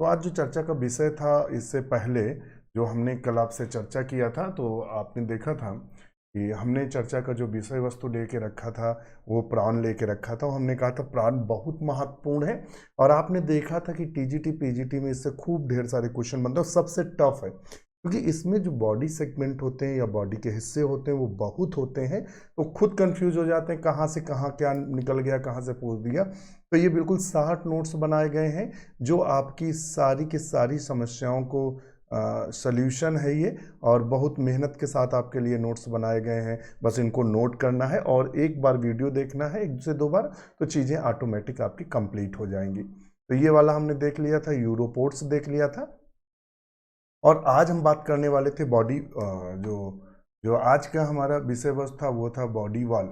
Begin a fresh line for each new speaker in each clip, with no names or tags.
तो आज जो चर्चा का विषय था, इससे पहले जो हमने कल आपसे चर्चा किया था, तो आपने देखा था कि हमने चर्चा का जो विषय वस्तु लेके रखा था वो प्राण लेके रखा था, और हमने कहा था प्राण बहुत महत्वपूर्ण है। और आपने देखा था कि टीजीटी पीजीटी में इससे खूब ढेर सारे क्वेश्चन बनते हैं, और सबसे टफ है क्योंकि इसमें जो बॉडी सेगमेंट होते हैं या बॉडी के हिस्से होते हैं वो बहुत होते हैं, तो खुद कंफ्यूज हो जाते हैं कहाँ से कहाँ क्या निकल गया, कहाँ से पूछ दिया। तो ये बिल्कुल 60 नोट्स बनाए गए हैं जो आपकी सारी की सारी समस्याओं को सल्यूशन है ये, और बहुत मेहनत के साथ आपके लिए नोट्स बनाए गए हैं। बस इनको नोट करना है और एक बार वीडियो देखना है, एक से दो बार, तो चीज़ें ऑटोमेटिक आपकी कंप्लीट हो जाएंगी। तो ये वाला हमने देख लिया था, यूरोपोर्ट्स देख लिया था। और आज हम बात करने वाले थे बॉडी, जो जो आज का हमारा विषय वस्तु था वो था बॉडी वॉल।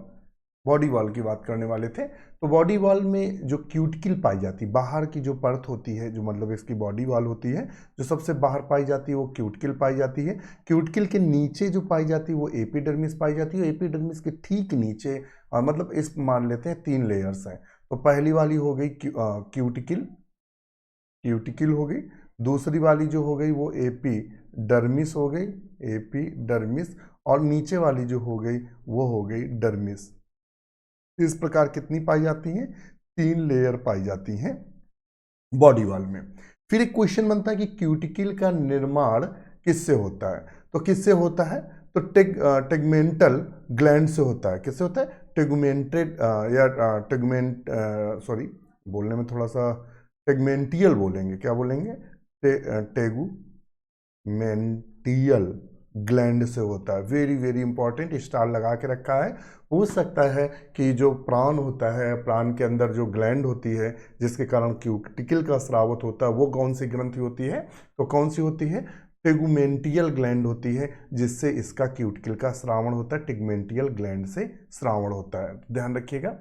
बॉडी वॉल की बात करने वाले थे। तो बॉडी वॉल में जो क्यूटिकल पाई जाती है, बाहर की जो परत होती है, जो मतलब इसकी बॉडी वॉल होती है, जो सबसे बाहर पाई जाती है वो क्यूटिकल पाई जाती है। क्यूटिकल के नीचे जो पाई जाती है वो एपिडर्मिस पाई जाती है। एपिडर्मिस के ठीक नीचे मतलब इस मान लेते हैं 3 लेयर्स हैं। तो पहली वाली हो गई क्यूटिकल, क्यूटिकल हो गई। दूसरी वाली जो हो गई वो एपीडर्मिस हो गई, एपीडर्मिस। और नीचे वाली जो हो गई वो हो गई डर्मिस। इस प्रकार कितनी पाई जाती हैं? 3 लेयर पाई जाती हैं बॉडी वॉल में। फिर एक क्वेश्चन बनता है कि क्यूटिकल का निर्माण किससे होता है? तो किससे होता है? तो टेगमेंटल ग्लैंड से होता है। किससे होता है? टेगमेंटेड या टेगमेंट, सॉरी बोलने में थोड़ा सा टेगमेंटियल बोलेंगे। क्या बोलेंगे? टेगुमेंटियल ग्लैंड से होता है। वेरी वेरी इंपॉर्टेंट, स्टार लगा के रखा है। पूछ सकता है कि जो प्राण होता है, प्राण के अंदर जो ग्लैंड होती है जिसके कारण क्यूटिकल का स्रावत होता है, वो कौन सी ग्रंथि होती है? तो कौन सी होती है? टेगुमेंटियल ग्लैंड होती है, जिससे इसका क्यूटिकल का स्रावण होता है। टेगमेंटियल ग्लैंड से स्रावण होता है, ध्यान रखिएगा।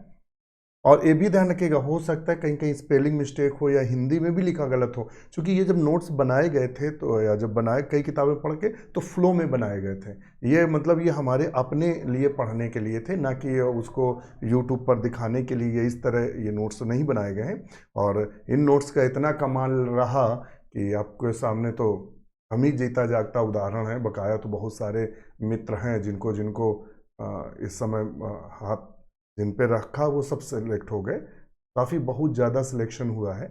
और ये भी ध्यान रखिएगा, हो सकता है कहीं कहीं स्पेलिंग मिस्टेक हो या हिंदी में भी लिखा गलत हो, क्योंकि ये जब नोट्स बनाए गए थे तो, या जब बनाए कई किताबें पढ़ के, तो फ्लो में बनाए गए थे। ये मतलब ये हमारे अपने लिए पढ़ने के लिए थे, ना कि उसको यूट्यूब पर दिखाने के लिए इस तरह ये नोट्स नहीं बनाए गए हैं। और इन नोट्स का इतना कमाल रहा कि आपके सामने तो हम ही जीता जागता उदाहरण है। बकाया तो बहुत सारे मित्र हैं जिनको जिनको इस समय हाथ जिन पे रखा वो सब सेलेक्ट हो गए। काफ़ी बहुत ज़्यादा सिलेक्शन हुआ है,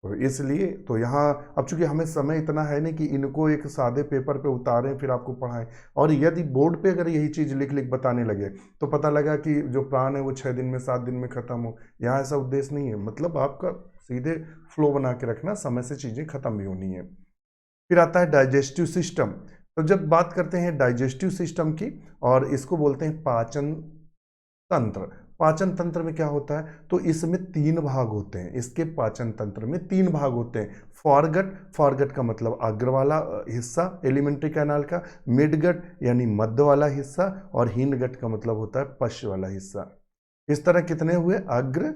और इसलिए तो यहाँ अब चूंकि हमें समय इतना है नहीं कि इनको एक सादे पेपर पे उतारें फिर आपको पढ़ाएं। और यदि बोर्ड पे अगर यही चीज़ लिख लिख बताने लगे तो पता लगा कि जो प्लान है वो 6 दिन में 7 दिन में ख़त्म हो। यहाँ ऐसा उद्देश्य नहीं है, मतलब आपका सीधे फ्लो बना के रखना, समय से चीज़ें ख़त्म भी होनी है। फिर आता है डाइजेस्टिव सिस्टम। तो जब बात करते हैं डाइजेस्टिव सिस्टम की, और इसको बोलते हैं पाचन तंत्र। पाचन तंत्र में क्या होता है? तो इसमें 3 भाग होते हैं। इसके पाचन तंत्र में 3 भाग होते हैं। फॉरगट, फॉरगट का मतलब अग्र वाला हिस्सा एलिमेंट्री कैनाल का, मिडगट यानी मध्य वाला हिस्सा, और हिंडगट का मतलब होता है पश्च वाला हिस्सा। इस तरह कितने हुए? अग्र,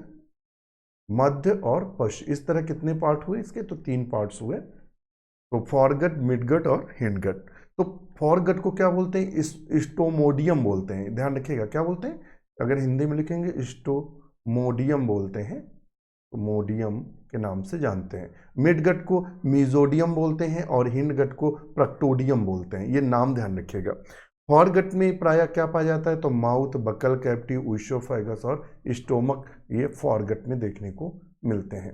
मध्य और पश्च। इस तरह कितने पार्ट हुए इसके? तो 3 पार्ट्स हुए। तो फॉरगट, मिडगट और हिंडगट। तो फॉरगट को क्या बोलते हैं? स्टोमोडियम बोलते हैं। ध्यान रखिएगा, क्या बोलते हैं? अगर हिंदी में लिखेंगे स्टोमोडियम बोलते हैं, तो मोडियम के नाम से जानते हैं। मिडगट को मीजोडियम बोलते हैं, और हिंडगट को प्रक्टोडियम बोलते हैं। ये नाम ध्यान रखिएगा। फॉरगट में प्रायः क्या पाया जाता है? तो माउथ, बकल कैविटी, ऊशोफेगस और स्टोमक, ये फॉरगट में देखने को मिलते हैं।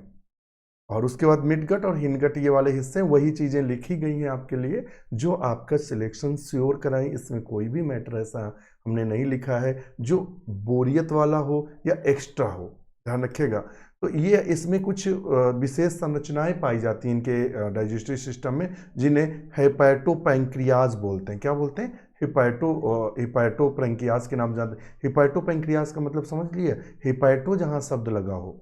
और उसके बाद मिडगट और हिंडगट ये वाले हिस्से, वही चीज़ें लिखी गई हैं आपके लिए जो आपका सिलेक्शन श्योर कराएं। इसमें कोई भी मैटर ऐसा हमने नहीं लिखा है जो बोरियत वाला हो या एक्स्ट्रा हो, ध्यान रखिएगा। तो ये इसमें कुछ विशेष संरचनाएं पाई जाती हैं इनके डाइजेस्टिव सिस्टम में, जिन्हें हेपेटोपैंक्रियाज बोलते हैं। क्या बोलते हैं? हिपैटोपैंक्रियाज के नाम जानते हैं। हिपैटोपैंक्रियाज का मतलब समझ लिए? हिपैटो जहाँ शब्द लगा हो,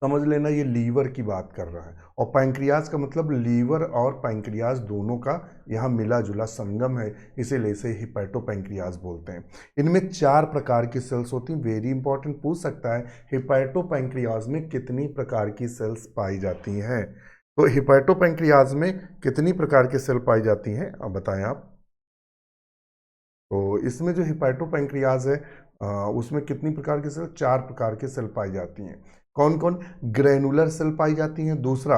समझ लेना ये लीवर की बात कर रहा है। और पैंक्रियाज का मतलब लीवर और पैंक्रियाज दोनों का यहाँ मिला जुला संगम है, इसीलिए इसे हिपैटोपैंक्रियाज बोलते हैं। इनमें 4 प्रकार की सेल्स होती हैं। वेरी इंपॉर्टेंट, पूछ सकता है हिपैटोपैंक्रियाज में कितनी प्रकार की सेल्स पाई जाती हैं? तो हिपैटोपैंक्रियाज में कितनी प्रकार की सेल पाई जाती हैं, अब बताएं आप। तो इसमें जो हिपैटोपैंक्रियाज है उसमें कितनी प्रकार की सेल? 4 प्रकार की सेल पाई जाती हैं। कौन कौन? ग्रेनुलर सेल पाई जाती हैं। दूसरा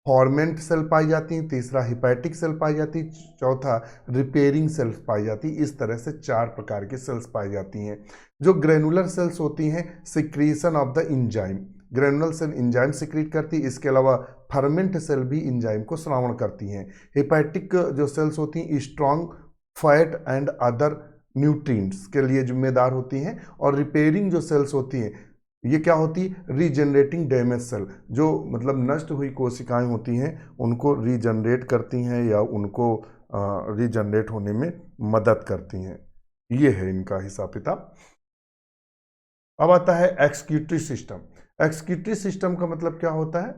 फॉर्मेंट सेल पाई जाती हैं, तीसरा हिपैटिक सेल पाई जाती है, चौथा रिपेयरिंग सेल्स पाई जाती है। इस तरह से 4 प्रकार की सेल्स पाई जाती हैं। जो ग्रेनुलर सेल्स होती हैं, secretion of the enzyme, granular cell enzyme secrete करती है। इसके अलावा फर्मेंट सेल भी इंजाइम को श्रावण करती हैं। हिपैटिक जो सेल्स होती हैं strong fat and other nutrients के लिए जिम्मेदार होती हैं। और रिपेयरिंग जो सेल्स होती हैं ये क्या होती है, रीजनरेटिंग डैमेज सेल, जो मतलब नष्ट हुई कोशिकाएं होती हैं उनको रीजनरेट करती हैं या उनको रीजनरेट होने में मदद करती हैं। ये है इनका हिसाब किताब। अब आता है एक्सक्रीटरी सिस्टम। एक्सक्रीटरी सिस्टम का मतलब क्या होता है,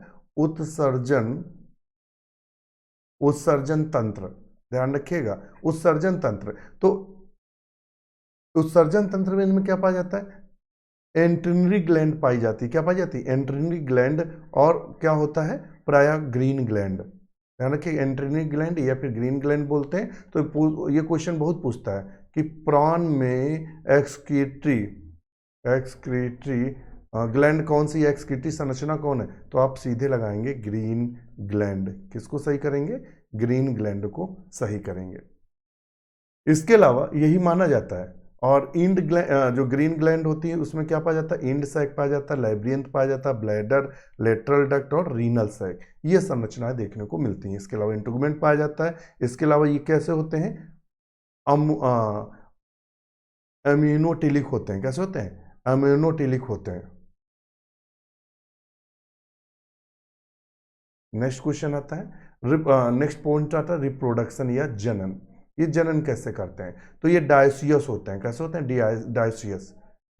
उत्सर्जन तंत्र, ध्यान रखिएगा, उत्सर्जन तंत्र। तो उत्सर्जन तंत्र में इनमें क्या पाया जाता है, एंट्रिनरी ग्लैंड पाई जाती है। क्या पाई जाती है, एंट्रिनरी ग्लैंड। और क्या होता है, प्राय ग्रीन ग्लैंड, ध्यान रखिए, एंट्रिनरी ग्लैंड या फिर ग्रीन ग्लैंड बोलते हैं। तो ये क्वेश्चन बहुत पूछता है कि प्रॉन में एक्सक्रीटरी ग्लैंड कौन सी है, एक्सक्रीटरी संरचना कौन है, तो आप सीधे लगाएंगे ग्रीन ग्लैंड। किसको सही करेंगे, ग्रीन ग्लैंड को सही करेंगे। इसके अलावा यही माना जाता है। और इंड जो ग्रीन ग्लैंड होती है उसमें क्या पाया जाता है, इंड सैक पाया जाता है, लैब्रियंथ पाया जाता है, ब्लैडर, लेटरल डक्ट और रीनल सैक, ये संरचनाएं देखने को मिलती हैं। इसके अलावा इंटुगमेंट पाया जाता है। इसके अलावा ये कैसे होते हैं, अम्यूनोटिलिक होते हैं। कैसे होते हैं, अम्यूनोटिलिक होते हैं। नेक्स्ट क्वेश्चन आता है, नेक्स्ट पॉइंट आता है रिप्रोडक्शन या जनन। ये जनन कैसे करते हैं, तो ये डायसियस होते हैं। कैसे होते हैं,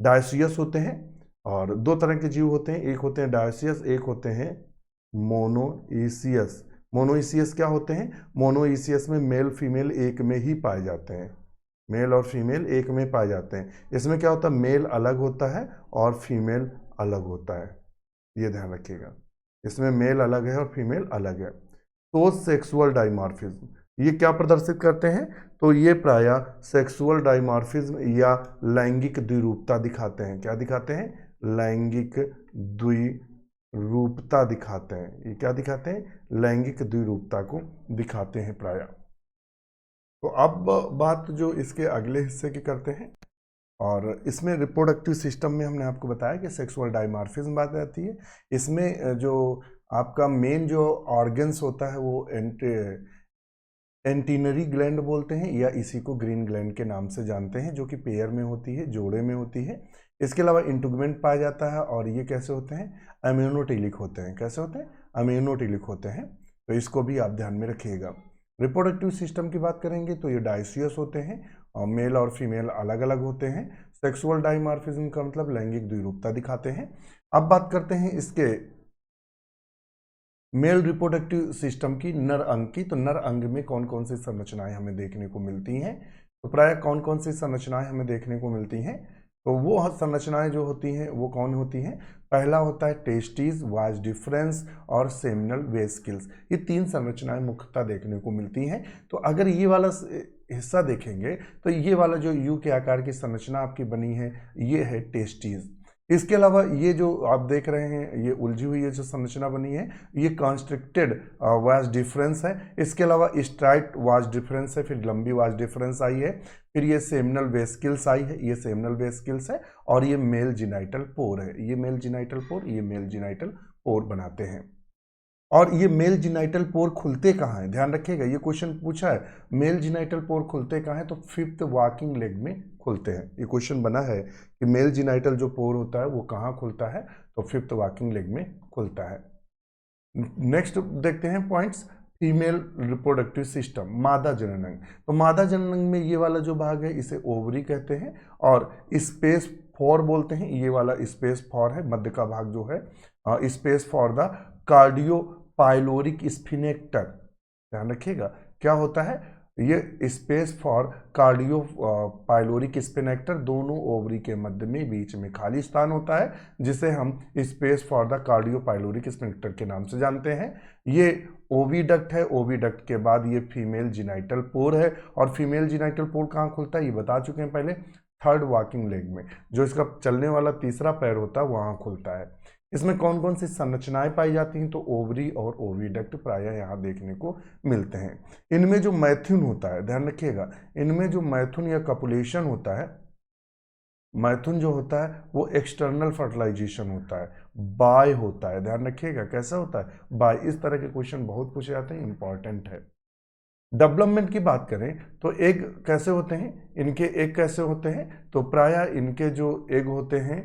डायसियस होते हैं। और 2 तरह के जीव होते हैं, एक होते हैं डायसियस, एक होते हैं मोनोइसियस। मोनोइसियस क्या होते हैं, मोनोइसियस में मेल फीमेल एक में ही पाए जाते हैं, मेल और फीमेल एक में पाए जाते हैं। इसमें क्या होता है, मेल अलग होता है और फीमेल अलग होता है, ये ध्यान रखिएगा। इसमें मेल अलग है और फीमेल अलग है। तो सेक्सुअल डाइमॉर्फिज्म ये क्या प्रदर्शित करते हैं, तो ये प्राय सेक्सुअल डाइमॉर्फिज्म या लैंगिक द्विरूपता दिखाते हैं। क्या दिखाते हैं, लैंगिक द्विरूपता दिखाते हैं। ये क्या दिखाते हैं, लैंगिक द्विरूपता को दिखाते हैं प्राय। तो अब बात जो इसके अगले हिस्से की करते हैं, और इसमें रिप्रोडक्टिव सिस्टम में हमने आपको बताया कि सेक्सुअल डाइमॉर्फिज्म बात आती है। इसमें जो आपका मेन जो ऑर्गन्स होता है वो एंटीनरी ग्लैंड बोलते हैं, या इसी को ग्रीन ग्लैंड के नाम से जानते हैं, जो कि पेयर में होती है, जोड़े में होती है। इसके अलावा इंटुगमेंट पाया जाता है, और ये कैसे होते हैं, अम्यूनोटिलिक होते हैं। कैसे होते हैं, अम्यूनोटिलिक होते हैं। तो इसको भी आप ध्यान में रखिएगा। रिप्रोडक्टिव सिस्टम की बात करेंगे तो ये डायसियस होते हैं, और मेल और फीमेल अलग अलग होते हैं। सेक्सुअल डाइमॉर्फिज्म का मतलब लैंगिक द्विरूपता दिखाते हैं। अब बात करते हैं इसके मेल रिप्रोडक्टिव सिस्टम की, नर अंग की। तो नर अंग में कौन कौन सी संरचनाएं हमें देखने को मिलती हैं, तो प्राय कौन कौन सी संरचनाएं हमें देखने को मिलती हैं, तो वो संरचनाएं जो होती हैं वो कौन होती हैं, पहला होता है टेस्टिस, वाज डिफरेंस और सेमिनल वेसिकल्स। ये 3 संरचनाएं मुख्यतः देखने को मिलती हैं। तो अगर ये वाला हिस्सा देखेंगे तो ये वाला जो यू के आकार की संरचना आपकी बनी है ये है टेस्टिस। इसके अलावा ये जो आप देख रहे हैं ये उलझी हुई ये जो संरचना बनी है ये कॉन्स्ट्रिक्टेड वाज डिफरेंस है। इसके अलावा स्ट्राइट वाज डिफरेंस है, फिर लंबी वाज डिफरेंस आई है, फिर ये सेमिनल वेसिकल्स आई है, ये सेमिनल वेसिकल्स है, और ये मेल जिनाइटल पोर है। ये मेल जिनाइटल पोर, ये मेल जिनाइटल पोर बनाते हैं। और ये मेल जिनाइटल पोर खुलते कहाँ हैं, ध्यान रखिएगा, ये क्वेश्चन पूछा है मेल जिनाइटल पोर खुलते कहाँ हैं, तो 5th वॉकिंग लेग में खुलते हैं। ये क्वेश्चन बना है कि मेल जिनाइटल जो पोर होता है वो कहाँ खुलता है, तो 5th वॉकिंग लेग में खुलता है। नेक्स्ट देखते हैं पॉइंट्स, फीमेल रिप्रोडक्टिव सिस्टम, मादा जननांग। तो मादा जननांग में ये वाला जो भाग है इसे ओवरी कहते हैं, और स्पेस फॉर बोलते हैं, ये वाला स्पेस फॉर है, मध्य का भाग जो है space for the cardio pyloric sphincter. ध्यान रखिएगा क्या होता है, ये space for cardio pyloric sphincter, दोनों ओवरी के मध्य में बीच में खाली स्थान होता है, जिसे हम space for the cardio pyloric sphincter के नाम से जानते हैं। ये ओविडक्ट है, ओविडक्ट के बाद ये फीमेल जिनाइटल पोर है, और फीमेल जिनाइटल पोर कहाँ खुलता है ये बता चुके हैं पहले, 3rd वॉकिंग लेग में, जो इसका चलने वाला तीसरा पैर होता है वहाँ खुलता है। इसमें कौन कौन सी संरचनाएं पाई जाती हैं, तो ओवरी और ओविडक्ट प्रायः यहाँ देखने को मिलते हैं। इनमें जो मैथुन होता है, ध्यान रखिएगा, इनमें जो मैथुन या कपुलेशन होता है, मैथुन जो होता है वो एक्सटर्नल फर्टिलाइजेशन होता है, बाय होता है, ध्यान रखिएगा कैसा होता है, बाय। इस तरह के क्वेश्चन बहुत पूछे जाते हैं, इंपॉर्टेंट है। डेवलपमेंट की बात करें तो एग कैसे होते हैं, इनके एग कैसे होते हैं, तो प्रायः इनके जो एग होते हैं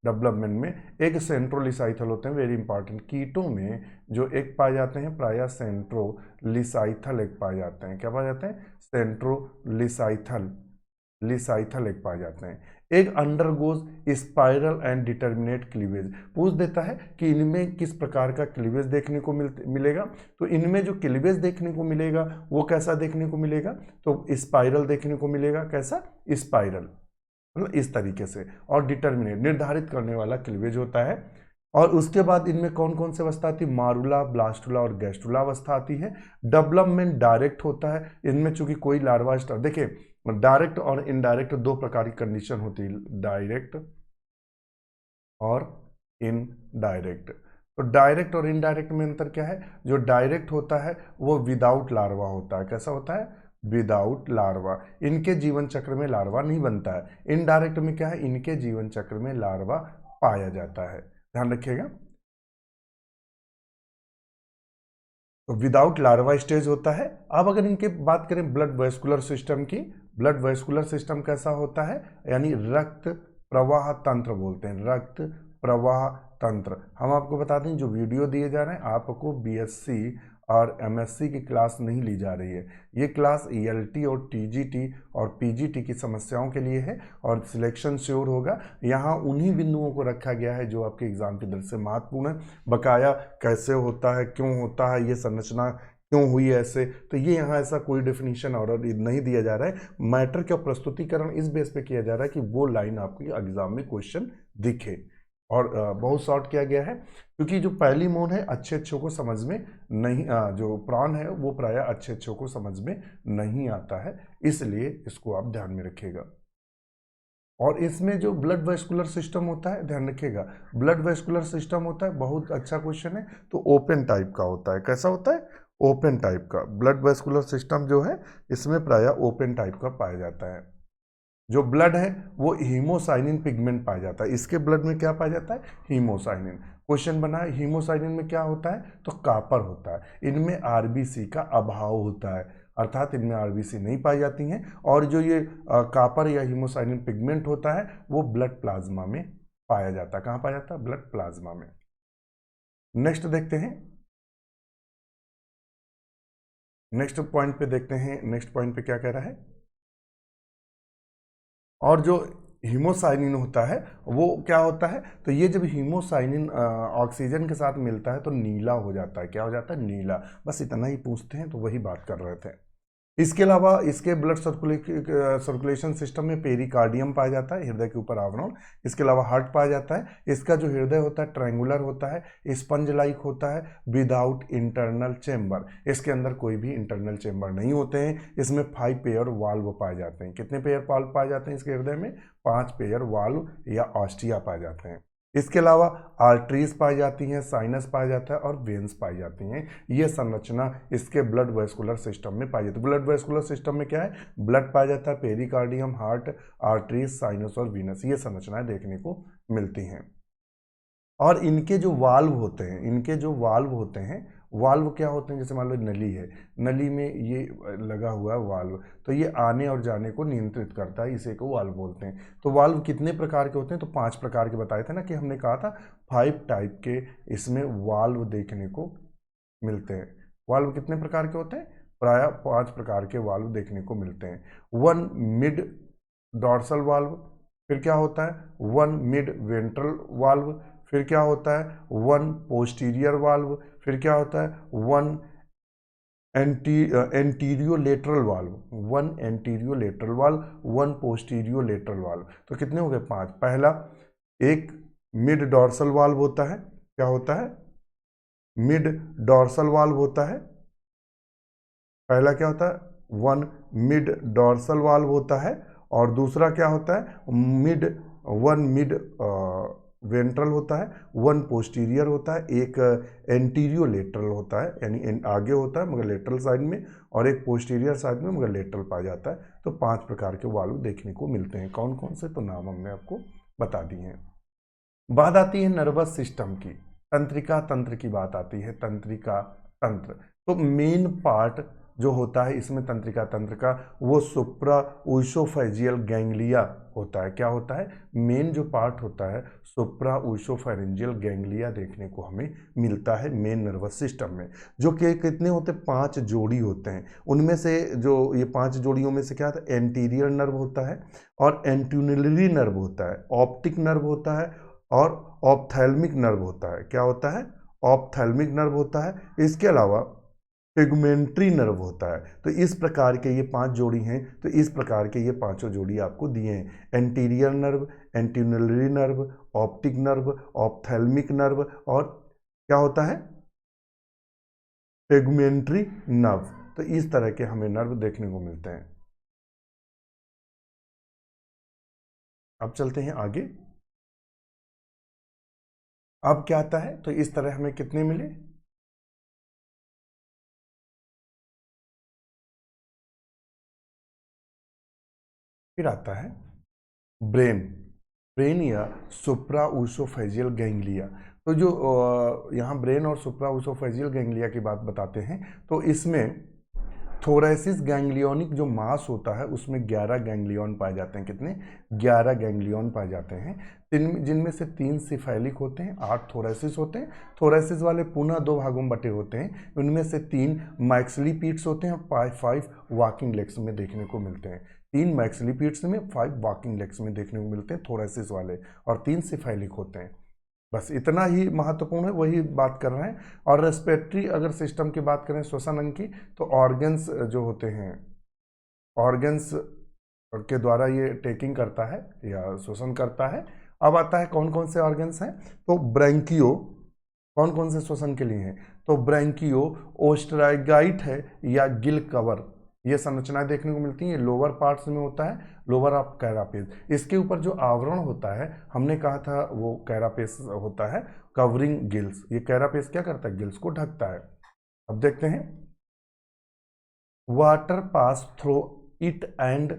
डेवलपमेंट में एग सेंट्रोलिसाइथल होते हैं, वेरी इंपॉर्टेंट। कीटों में जो एग पाए जाते हैं प्रायः सेंट्रोलिसाइथल एग पाए जाते हैं, क्या पाए जाते हैं, लिसाइथल एग पाए जाते हैं। Egg undergoes spiral and determinate cleavage, पूछ देता है कि इनमें किस प्रकार का क्लीवेज देखने को मिलेगा, तो इनमें जो क्लीवेज देखने को मिलेगा वो कैसा देखने को मिलेगा, तो स्पाइरल देखने को मिलेगा, कैसा, स्पाइरल, मतलब इस तरीके से, और डिटर्मिनेट निर्धारित करने वाला क्लीवेज होता है। और उसके बाद इनमें कौन कौन से अवस्था आती है, मारुला, ब्लास्टुला और गैस्टुला अवस्था आती है। डेवलपमेंट डायरेक्ट होता है, इनमें चूंकि कोई लार्वा स्टार, देखिए डायरेक्ट और इनडायरेक्ट दो प्रकार की कंडीशन होती है, डायरेक्ट और इनडायरेक्ट। तो डायरेक्ट और इनडायरेक्ट में अंतर क्या है, जो डायरेक्ट होता है वो विदाउट लार्वा होता है, कैसा होता है, विदाउट लार्वा, इनके जीवन चक्र में लार्वा नहीं बनता है। इनडायरेक्ट में क्या है, इनके जीवन चक्र में लार्वा पाया जाता है, ध्यान रखिएगा। तो विदाउट लार्वा स्टेज होता है। अब अगर इनके बात करें ब्लड वेस्कुलर सिस्टम की, ब्लड वेस्कुलर सिस्टम कैसा होता है, यानी रक्त प्रवाह तंत्र बोलते हैं, रक्त प्रवाह तंत्र। हम आपको बता दें जो वीडियो दिए जा रहे हैं आपको बीएससी और एमएससी की क्लास नहीं ली जा रही है, ये क्लास ईएलटी और टीजीटी और पीजीटी की समस्याओं के लिए है और सिलेक्शन श्योर होगा। यहाँ उन्हीं बिंदुओं को रखा गया है जो आपके एग्जाम की दृष्टि से महत्वपूर्ण है। बकाया कैसे होता है, क्यों होता है, ये संरचना क्यों हुई ऐसे, तो ये यहाँ ऐसा कोई डेफिनेशन और नहीं दिया जा रहा है। मैटर का प्रस्तुतिकरण इस बेस पे किया जा रहा है कि वो लाइन आपको एग्जाम में क्वेश्चन दिखे, और बहुत शॉर्ट किया गया है क्योंकि जो पहली मोन है अच्छे अच्छों को समझ में नहीं, जो प्राण है वो प्रायः अच्छे अच्छों को समझ में नहीं आता है, इसलिए इसको आप ध्यान में रखिएगा। और इसमें जो ब्लड वेस्कुलर सिस्टम होता है, ध्यान रखिएगा, ब्लड वेस्कुलर सिस्टम होता है, बहुत अच्छा क्वेश्चन है, तो ओपन टाइप का होता है, कैसा होता है, ओपन टाइप का। ब्लड वेस्कुलर सिस्टम जो है इसमें प्रायः ओपन टाइप का पाया जाता है। जो ब्लड है वो हीमोसाइनिन पिगमेंट पाया जाता है, इसके ब्लड में क्या पाया जाता है, हीमोसाइनिन। क्वेश्चन बना है हीमोसाइनिन में क्या होता है, तो कॉपर होता है। इनमें आरबीसी का अभाव होता है, अर्थात इनमें आरबीसी नहीं पाई जाती हैं, और जो ये कॉपर या हीमोसाइनिन पिगमेंट होता है वो ब्लड प्लाज्मा में पाया जाता है। कहाँ पाया जाता है, ब्लड प्लाज्मा में। नेक्स्ट देखते हैं, नेक्स्ट पॉइंट पे देखते हैं, नेक्स्ट पॉइंट पे क्या कह रहा है। और जो हीमोसाइनिन होता है वो क्या होता है, तो ये जब हीमोसाइनिन ऑक्सीजन के साथ मिलता है तो नीला हो जाता है, क्या हो जाता है, नीला। बस इतना ही पूछते हैं, तो वही बात कर रहे थे। इसके अलावा इसके ब्लड सर्कुलेशन सिस्टम में पेरिकार्डियम पाया जाता है, हृदय के ऊपर आवरण। इसके अलावा हार्ट पाया जाता है। इसका जो हृदय होता है ट्रायंगुलर होता है, स्पंज लाइक होता है, विदाउट इंटरनल चेम्बर, इसके अंदर कोई भी इंटरनल चेम्बर नहीं होते हैं। इसमें 5 पेयर वाल्व पाए जाते हैं। कितने पेयर वाल्व पाए जाते हैं इसके हृदय में, 5 पेयर वाल्व या ऑस्टिया पाए जाते हैं। इसके अलावा आर्टरीज पाई जाती हैं, साइनस पाया जाता है और वेन्स पाई जाती हैं। ये संरचना इसके ब्लड वेस्कुलर सिस्टम में पाई जाती है। ब्लड वेस्कुलर सिस्टम में क्या है, ब्लड पाया जाता है, पेरिकार्डियम, हार्ट, आर्टरीज, साइनस और वीनस, ये संरचनाएं देखने को मिलती हैं। और इनके जो वाल्व होते हैं, इनके जो वाल्व होते हैं, वाल्व क्या होते हैं, जैसे मान लो नली है, नली में ये लगा हुआ है वाल्व, तो ये आने और जाने को नियंत्रित करता है, इसे को वाल्व बोलते हैं। तो वाल्व कितने प्रकार के होते हैं, तो 5 प्रकार के बताए थे ना, कि हमने कहा था 5 टाइप के इसमें वाल्व देखने को मिलते हैं। वाल्व कितने प्रकार के होते हैं, प्राय 5 प्रकार के वाल्व देखने को मिलते हैं। 1 मिड डॉर्सल वाल्व, फिर क्या होता है 1 मिड वेंट्रल वाल्व, फिर क्या होता है 1 पोस्टीरियर वाल्व, फिर क्या होता है 1 एंटीरियोलेटरल वाल्व, 1 एंटीरियोलेटरल वाल्व, 1 पोस्टीरियोलेटरल वाल्व। तो कितने हो गए 5। पहला एक मिड डॉर्सल वाल्व होता है, क्या होता है, मिड डॉर्सल वाल्व होता है। पहला क्या होता है 1 मिड डॉर्सल वाल्व होता है, और दूसरा क्या होता है 1 मिड वेंट्रल होता है, 1 पोस्टीरियर होता है, एक एंटीरियो लेटरल होता है, यानी आगे होता है मगर लेटरल साइड में, और एक पोस्टीरियर साइड में मगर लेटरल पाया जाता है। तो 5 प्रकार के वाल्व देखने को मिलते हैं। कौन कौन से, तो नाम हमने आपको बता दिए हैं। बात आती है नर्वस सिस्टम की, तंत्रिका तंत्र की बात आती है। तंत्रिका तंत्र, तो मेन पार्ट जो होता है इसमें तंत्रिका तंत्र का, वो सुप्रा ऊसोफेजियल गैंग्लिया होता है। क्या होता है, मेन जो पार्ट होता है सुप्रा ऊसोफेरेंजियल गैंग्लिया देखने को हमें मिलता है मेन नर्वस सिस्टम में, जो कि कितने होते हैं, 5 जोड़ी होते हैं। उनमें से जो ये 5 जोड़ियों में से क्या होता है, एंटीरियर नर्व होता है, और एंट्यूनरी नर्व होता है, ऑप्टिक नर्व होता है, और ऑप्थैल्मिक नर्व होता है। क्या होता है, ऑप्थैल्मिक नर्व होता है। इसके अलावा टेगुमेंट्री नर्व होता है। तो इस प्रकार के ये 5 जोड़ी हैं। तो इस प्रकार के ये 5 जोड़ी आपको दिए हैं, anterior nerve, antennulary nerve, optic nerve, ophthalmic nerve, और क्या होता है, टेगुमेंट्री नर्व। तो इस तरह के हमें नर्व देखने को मिलते हैं। अब चलते हैं आगे। अब क्या आता है, तो इस तरह हमें कितने मिले, फिर आता है ब्रेन, ब्रेन या सुप्राऊसोफेजियल गैंग्लिया। तो जो यहाँ ब्रेन और सुप्राऊसोफेजियल गैंग्लिया की बात बताते हैं, तो इसमें थोरेसिस गैंग्लियोनिक जो मास होता है उसमें 11 गैंग्लियन पाए जाते हैं। कितने, 11 गैंग्लियन पाए जाते हैं, जिनमें से 3 सिफेलिक होते हैं, 8 थोरेसिस होते हैं। थोरेसिस वाले पुनः 2 भागों में बटे होते हैं। उनमें से 3 मैक्सिलिपीड्स होते हैं और 5 वॉकिंग लेग्स में देखने को मिलते हैं। 3 मैक्सिलिपीड्स में, 5 वॉकिंग लेग्स में देखने को मिलते हैं थोरेसिस वाले, और 3 सिफेलिक होते हैं। बस इतना ही महत्वपूर्ण है, वही बात कर रहे हैं। और रेस्पिरेटरी अगर सिस्टम की बात करें, श्वसन अंग की, तो ऑर्गन्स जो होते हैं, ऑर्गन्स के द्वारा ये टेकिंग करता है या श्वसन करता है। अब आता है कौन कौन से ऑर्गन्स हैं, तो ब्रैंकियो कौन कौन से श्वसन के लिए हैं, तो ब्रैंकियो ओस्ट्राइगाइट है या गिल कवर, ये संरचनाएं देखने को मिलती हैं। ये लोअर पार्ट्स में होता है, लोअर ऑफ कैरापेस। इसके ऊपर जो आवरण होता है, हमने कहा था वो कैरापेस होता है, कवरिंग गिल्स। ये कैरापेस क्या करता है, गिल्स को ढकता है। अब देखते हैं, water pass through it and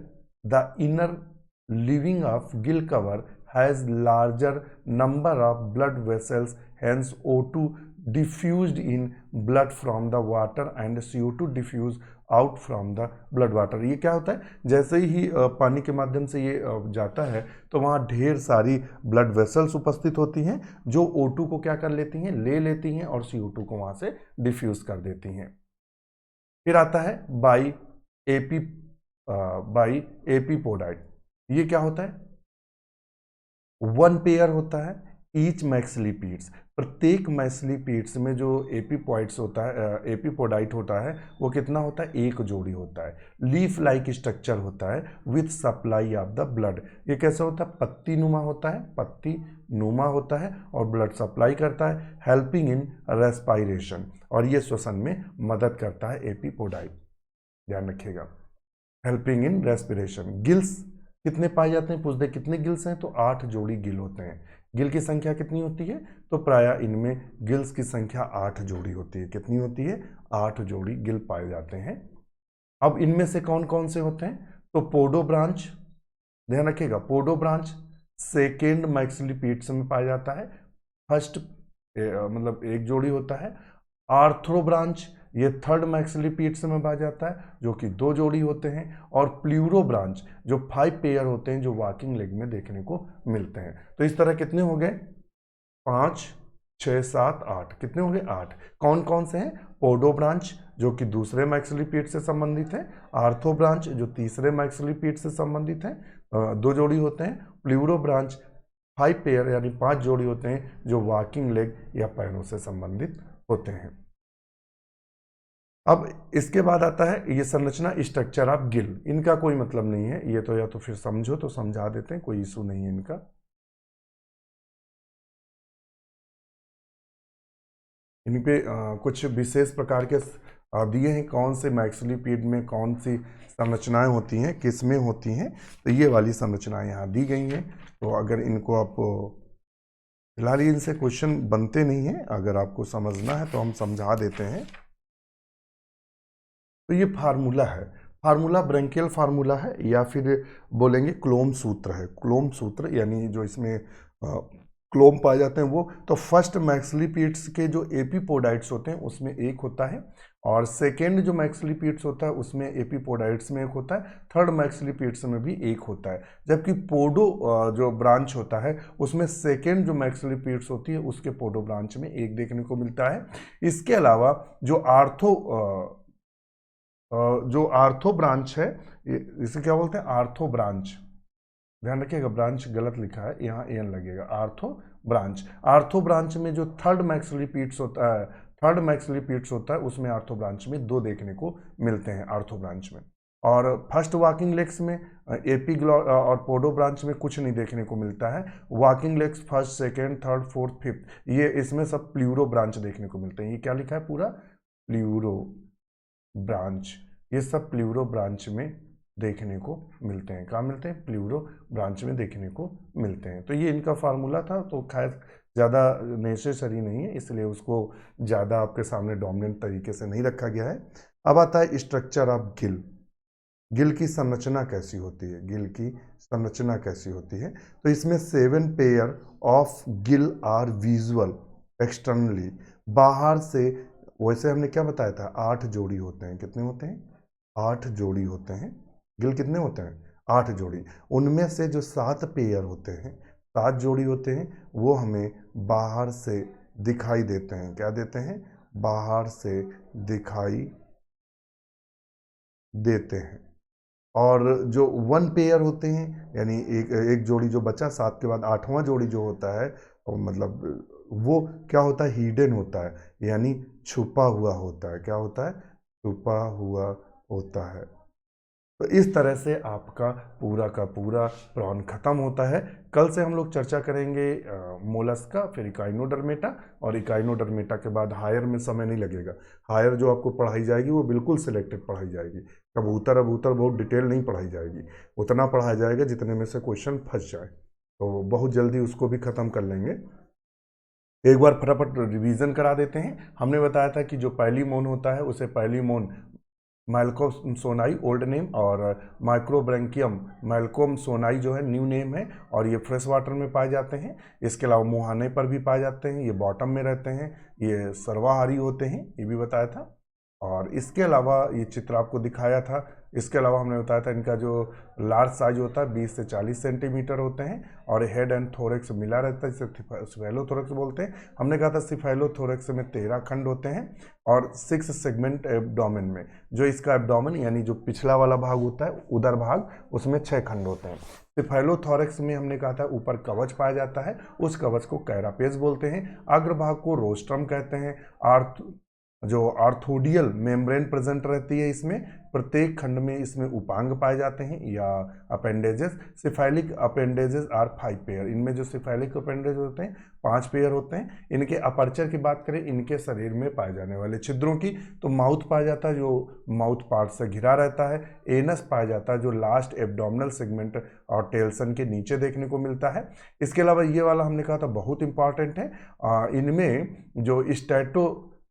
the inner living of gill cover has larger number of blood vessels, hence O2 diffused in blood from the water and CO2 diffused out from the blood water। ये क्या होता है, जैसे ही पानी के माध्यम से ये जाता है तो वहाँ ढेर सारी ब्लड वेसल्स उपस्थित होती हैं जो O2 को क्या कर लेती हैं, ले लेती हैं, और CO2 को वहाँ से डिफ्यूज कर देती हैं। फिर आता है बाई एपीपोडाइट। ये क्या होता है, 1 पेयर होता है ईच मैक्सिलिपीड्स। प्रत्येक मैक्सिलिपीड्स में जो एपीपॉइड्स होता है, एपीपोडाइट होता है, वो कितना होता है, 1 जोड़ी होता है। लीफ लाइक स्ट्रक्चर होता है with supply of the blood. ये कैसे होता है, पत्ती नुमा होता है, पत्ती नुमा होता है, और ब्लड सप्लाई करता है, हेल्पिंग इन रेस्पायरेशन, और ये श्वसन में मदद करता है एपीपोडाइट, ध्यान रखिएगा, हेल्पिंग इन रेस्पिरेशन। गिल्स कितने पाए जाते हैं, पूछ दे कितने गिल्स हैं, तो 8 जोड़ी गिल होते हैं। गिल की संख्या कितनी होती है, तो प्रायः इनमें गिल्स की संख्या 8 जोड़ी होती है। कितनी होती है, 8 जोड़ी गिल पाए जाते हैं। अब इनमें से कौन कौन से होते हैं, तो पोडो ब्रांच, ध्यान रखिएगा, पोडो ब्रांच सेकेंड मैक्सिलिपीड्स में पाया जाता है, फर्स्ट मतलब 1 जोड़ी होता है। आर्थ्रो ब्रांच ये 3rd मैक्सिलिपीड्स में पाया जाता है, जो कि 2 जोड़ी होते हैं। और प्लूरो ब्रांच जो 5 पेयर होते हैं, जो वॉकिंग लेग में देखने को मिलते हैं। तो इस तरह कितने हो गए, 5, 6, 7, 8, कितने हो गए, 8। कौन कौन से हैं, पोडो ब्रांच जो कि दूसरे मैक्सिलिपीड से संबंधित है, आर्थो ब्रांच जो तीसरे मैक्सिलिपीड से संबंधित है, 2 जोड़ी होते हैं। प्लूरो ब्रांच 5 पेयर यानी 5 जोड़ी होते हैं, जो वॉकिंग लेग या पैरों से संबंधित होते हैं। अब इसके बाद आता है ये संरचना स्ट्रक्चर ऑफ गिल। इनका कोई मतलब नहीं है, ये तो या तो फिर समझो तो समझा देते हैं, कोई इशू नहीं है इनका। इन पे कुछ विशेष प्रकार के दिए हैं, कौन से मैक्सिलिपीड में कौन सी संरचनाएं होती हैं, किस में होती हैं, तो ये वाली संरचनाएं यहाँ दी गई हैं। तो अगर इनको आप फिलहाल ये इनसे क्वेश्चन बनते नहीं हैं, अगर आपको समझना है तो हम समझा देते हैं। तो ये फार्मूला है, फार्मूला ब्रैंकियल फार्मूला है या फिर बोलेंगे क्लोम सूत्र है। क्लोम सूत्र यानी जो इसमें क्लोम पाए जाते हैं वो, तो फर्स्ट मैक्सिलिपिड्स के जो एपीपोडाइट्स होते हैं उसमें एक होता है, और सेकेंड जो मैक्सिलिपिड्स होता है उसमें एपीपोडाइट्स में एक होता है, थर्ड मैक्सिलिपिड्स में भी एक होता है। जबकि पोडो जो ब्रांच होता है उसमें सेकेंड जो मैक्सिलिपिड्स होती है उसके पोडो ब्रांच में एक देखने को मिलता है। इसके अलावा जो आर्थो ब्रांच है, इसे क्या बोलते हैं, आर्थो ब्रांच, ध्यान रखिएगा ब्रांच गलत लिखा है, यहाँ एन लगेगा, आर्थो ब्रांच। आर्थो ब्रांच में जो थर्ड मैक्सिलिपिड्स होता है उसमें आर्थो ब्रांच में दो देखने को मिलते हैं, आर्थो ब्रांच में। और फर्स्ट वॉकिंग लेग्स में और पोडो ब्रांच में कुछ नहीं देखने को मिलता है। Walking legs first, second, third, fourth, fifth, ये इसमें सब प्लूरो ब्रांच देखने को मिलते हैं। ये क्या लिखा है पूरा, प्लूरो ब्रांच, ये सब प्लूरो ब्रांच में देखने को मिलते हैं। कहाँ मिलते हैं, प्लूरो ब्रांच में देखने को मिलते हैं। तो ये इनका फार्मूला था, तो खैर ज़्यादा नेसेसरी नहीं है, इसलिए उसको ज़्यादा आपके सामने डोमिनेंट तरीके से नहीं रखा गया है। अब आता है स्ट्रक्चर ऑफ गिल। गिल की संरचना कैसी होती है, गिल की संरचना कैसी होती है। तो इसमें 7 pair of gill are visual externally, बाहर से, वैसे हमने क्या बताया था, 8 जोड़ी होते हैं। कितने होते हैं, 8 जोड़ी होते हैं। गिल कितने होते हैं, 8 जोड़ी। उनमें से जो 7 पेयर होते हैं, 7 जोड़ी होते हैं, वो हमें बाहर से दिखाई देते हैं। क्या देते हैं, बाहर से दिखाई देते हैं। और जो 1 पेयर होते हैं, यानी एक जोड़ी जो बचा, 7 के बाद 8वां जोड़ी जो होता है, मतलब वो क्या होता है, हिडन होता है, यानी छुपा हुआ होता है। क्या होता है, छुपा हुआ होता है। तो इस तरह से आपका पूरा का पूरा प्रॉन खत्म होता है। कल से हम लोग चर्चा करेंगे मोलस्क का, फिर इकाइनोडर्मेटा, और इकाइनोडर्मेटा के बाद हायर में समय नहीं लगेगा। हायर जो आपको पढ़ाई जाएगी वो बिल्कुल सिलेक्टेड पढ़ाई जाएगी। कबूतर अबूतर बहुत डिटेल नहीं पढ़ाई जाएगी, उतना पढ़ाया जाएगा जितने में से क्वेश्चन फंस जाए। तो बहुत जल्दी उसको भी ख़त्म कर लेंगे। एक बार फटाफट रिवीजन करा देते हैं। हमने बताया था कि जो पहली मोन होता है उसे पहली मोन मैल्कोम सोनाई ओल्ड नेम, और माइक्रोब्रैंकियम मैल्कोम सोनाई जो है न्यू नेम है, और ये फ्रेश वाटर में पाए जाते हैं। इसके अलावा मुहाने पर भी पाए जाते हैं, ये बॉटम में रहते हैं, ये सर्वाहारी होते हैं, ये भी बताया था। और इसके अलावा ये चित्र आपको दिखाया था। इसके अलावा हमने बताया था इनका जो लार्ज साइज होता है 20 से 40 सेंटीमीटर होते हैं, और हेड एंड थोरेक्स मिला रहता है, जिसे सिफेलोथोरेक्स बोलते हैं। हमने कहा था सिफेलोथोरेक्स में 13 खंड होते हैं, और 6 सेगमेंट एब्डोमेन में, जो इसका एब्डोमेन यानी जो पिछला वाला भाग होता है, उदर भाग, उसमें 6 खंड होते हैं। सिफेलोथोरेक्स में हमने कहा था ऊपर कवच पाया जाता है, उस कवच को कैरापेस बोलते हैं। अग्रभाग को रोस्ट्रम कहते हैं। जो आर्थोडियल मेम्ब्रेन प्रेजेंट रहती है इसमें, प्रत्येक खंड में इसमें उपांग पाए जाते हैं या अपेंडेजेस। सिफाइलिक अपेंडेजेस आर 5 पेयर, इनमें जो सिफाइलिक अपेंडेज होते हैं 5 पेयर होते हैं। इनके अपर्चर की बात करें, इनके शरीर में पाए जाने वाले छिद्रों की, तो माउथ पाया जाता है जो माउथ पार्ट से घिरा रहता है। एनस पाया जाता है जो लास्ट एब्डोमिनल सेगमेंट और टेल्सन के नीचे देखने को मिलता है। इसके अलावा ये वाला हमने कहा था बहुत इंपॉर्टेंट है, इनमें जो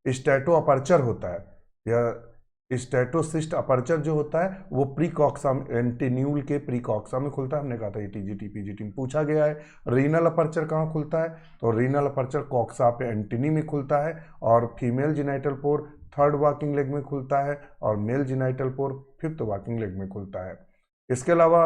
स्टैटो अपर्चर होता है, या स्टैटोसिस्ट अपर्चर जो होता है, वो प्रीकॉक्सा एंटीन्यूल के प्रीकॉक्सा में खुलता है। हमने कहा था ये टीजीटी पीजीटी में पूछा गया है। रीनल अपर्चर कहाँ खुलता है, तो रीनल अपर्चर कॉक्सा पे एंटीनी में खुलता है, और फीमेल जिनाइटल पोर 3rd वॉकिंग लेग में खुलता है, और मेल जिनाइटल पोर 5th वॉकिंग लेग में खुलता है। इसके अलावा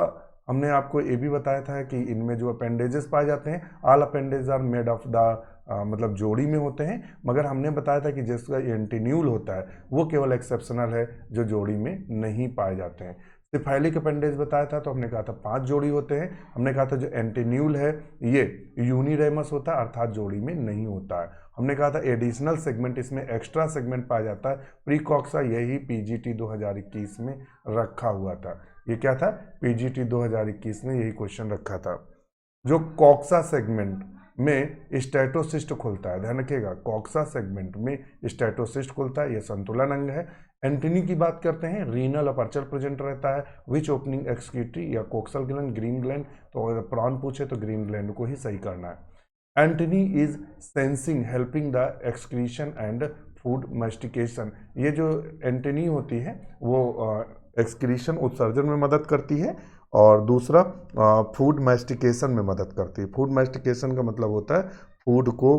हमने आपको ये भी बताया था कि इनमें जो अपेंडेजेस पाए जाते हैं, all appendage are made of the मतलब जोड़ी में होते हैं, मगर हमने बताया था कि जिसका एंटीन्यूल होता है वो केवल एक्सेप्शनल है, जो जोड़ी में नहीं पाए जाते हैं। सिफाइलिक अपेंडेज बताया था, तो हमने कहा था 5 जोड़ी होते हैं। हमने कहा था जो एंटीन्यूल है ये यूनिरेमस होता है, अर्थात जोड़ी में नहीं होता है। हमने कहा था एडिशनल सेगमेंट, इसमें एक्स्ट्रा सेगमेंट पाया जाता है, प्रीकॉक्सा, यही पीजीटी 2021 में रखा हुआ था। ये क्या था, पीजीटी 2021 में यही क्वेश्चन रखा था। जो कॉक्सा सेगमेंट में स्टैटोसिस्ट खुलता है, ध्यान रखिएगा, कॉक्सा सेगमेंट में स्टैटोसिस्ट खुलता है, यह संतुलन अंग है। एंटीनी की बात करते हैं, रीनल अपर्चर प्रेजेंट रहता है, विच ओपनिंग एक्सक्रीटरी या कोक्सल ग्लैंड, ग्रीन ग्लैंड, तो अगर प्रॉन पूछे तो ग्रीन ग्लैंड को ही सही करना है। Antony is sensing helping the excretion and food mastication. ये जो एंटनी होती है वो एक्सक्रीशन उत्सर्जन में मदद करती है, और दूसरा फूड मैस्टिकेशन में मदद करती है। फूड मैस्टिकेशन का मतलब होता है फूड को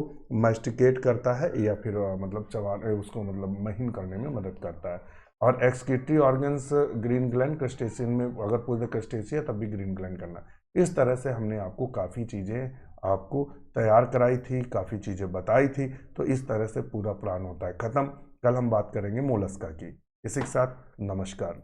मैस्टिकेट करता है या फिर मतलब चबाने, उसको मतलब महीन करने में मदद करता है। और excretory organs green gland crustacean में, अगर पूरे क्रस्टेशिया तब भी ग्रीन ग्लैंड करना। इस तरह से हमने आपको काफ़ी चीज़ें आपको तैयार कराई थी, काफ़ी चीज़ें बताई थी। तो इस तरह से पूरा प्लान होता है। ख़त्म। कल हम बात करेंगे मोलस्का की। इसी के साथ नमस्कार।